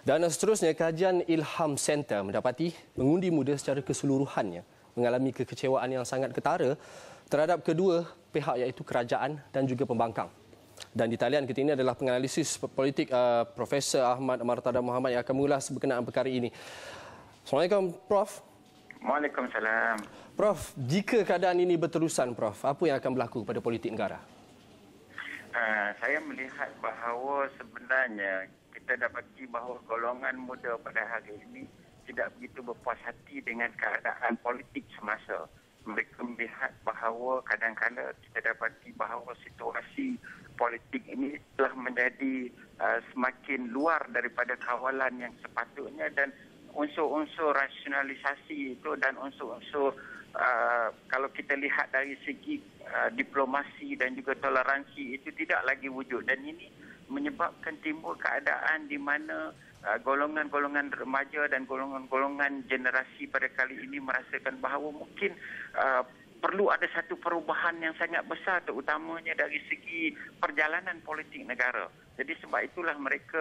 Dan seterusnya, kajian Ilham Center mendapati pengundi muda secara keseluruhannya mengalami kekecewaan yang sangat ketara terhadap kedua pihak iaitu kerajaan dan juga pembangkang. Dan di talian kita ini adalah penganalisis politik Profesor Ahmad Martada Muhammad yang akan mengulas berkenaan perkara ini. Assalamualaikum, Prof. Waalaikumsalam. Prof, jika keadaan ini berterusan, Prof, apa yang akan berlaku pada politik negara? Saya melihat bahawa sebenarnya kita dapati bahawa golongan muda pada hari ini tidak begitu berpuas hati dengan keadaan politik semasa. Mereka melihat bahawa kadang-kadang kita dapati bahawa situasi politik ini telah menjadi semakin luar daripada kawalan yang sepatutnya, dan unsur-unsur rasionalisasi itu dan unsur-unsur kalau kita lihat dari segi diplomasi dan juga toleransi itu tidak lagi wujud, dan ini menyebabkan timbul keadaan di mana golongan-golongan remaja dan golongan-golongan generasi pada kali ini merasakan bahawa mungkin perlu ada satu perubahan yang sangat besar, terutamanya dari segi perjalanan politik negara. Jadi sebab itulah mereka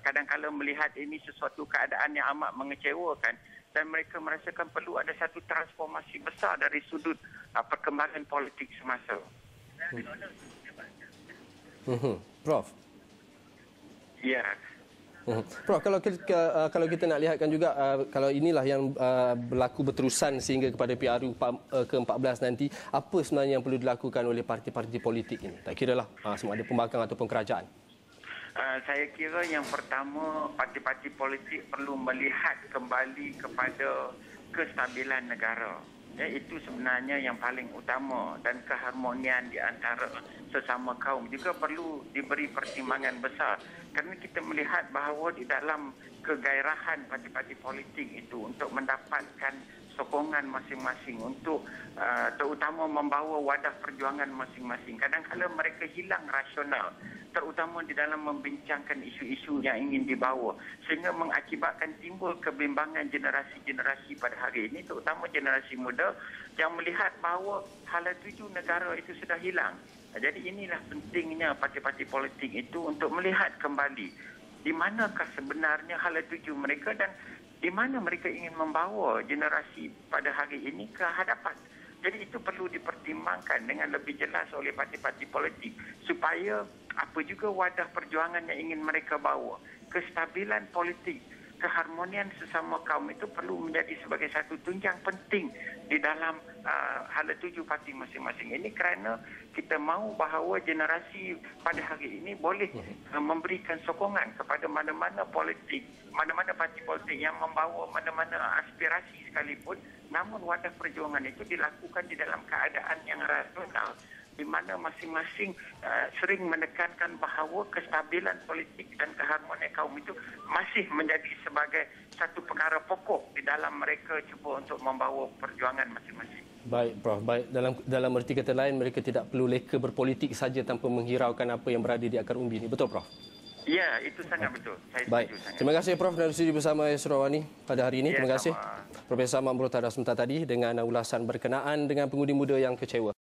kadang-kadang melihat ini sesuatu keadaan yang amat mengecewakan, dan mereka merasakan perlu ada satu transformasi besar dari sudut perkembangan politik semasa. Prof. Ya. Prof, kalau kita nak lihatkan juga, kalau inilah yang berlaku berterusan sehingga kepada PRU ke-14 nanti, apa sebenarnya yang perlu dilakukan oleh parti-parti politik ini? Tak kiralah sama ada pembangkang ataupun kerajaan. Saya kira yang pertama, parti-parti politik perlu melihat kembali kepada kestabilan negara. Ya, itu sebenarnya yang paling utama, dan keharmonian di antara sesama kaum juga perlu diberi pertimbangan besar, kerana kita melihat bahawa di dalam kegairahan parti-parti politik itu untuk mendapatkan sokongan masing-masing untuk terutama membawa wadah perjuangan masing-masing, kadang-kadang mereka hilang rasional, terutama di dalam membincangkan isu-isu yang ingin dibawa, sehingga mengakibatkan timbul kebimbangan generasi-generasi pada hari ini, terutama generasi muda yang melihat bahawa hala tuju negara itu sudah hilang. Jadi inilah pentingnya parti-parti politik itu untuk melihat kembali di manakah sebenarnya hala tuju mereka dan di mana mereka ingin membawa generasi pada hari ini ke hadapan. Jadi itu perlu dipertimbangkan dengan lebih jelas oleh parti-parti politik supaya apa juga wadah perjuangan yang ingin mereka bawa. Kestabilan politik, keharmonian sesama kaum itu perlu menjadi sebagai satu tunjang penting di dalam hala tuju parti masing-masing. Ini kerana kita mahu bahawa generasi pada hari ini boleh memberikan sokongan kepada mana-mana politik, mana-mana parti politik yang membawa mana-mana aspirasi sekalipun, namun wadah perjuangan itu dilakukan di dalam keadaan yang rasional, di mana masing-masing sering menekankan bahawa kestabilan politik dan keharmonian kaum itu masih menjadi sebagai satu perkara pokok di dalam mereka cuba untuk membawa perjuangan masing-masing. Baik, Prof. Baik, dalam erti kata lain, mereka tidak perlu leka berpolitik saja tanpa menghiraukan apa yang berada di akar umbi ini. Betul, Prof? Ya, itu sangat betul. Saya baik. Sangat. Terima kasih, Prof. Dan bersama bersama Surawani pada hari ini. Ya, terima kasih. Sama. Profesor Ahmad Martada Muhammad tadi dengan ulasan berkenaan dengan pengundi muda yang kecewa.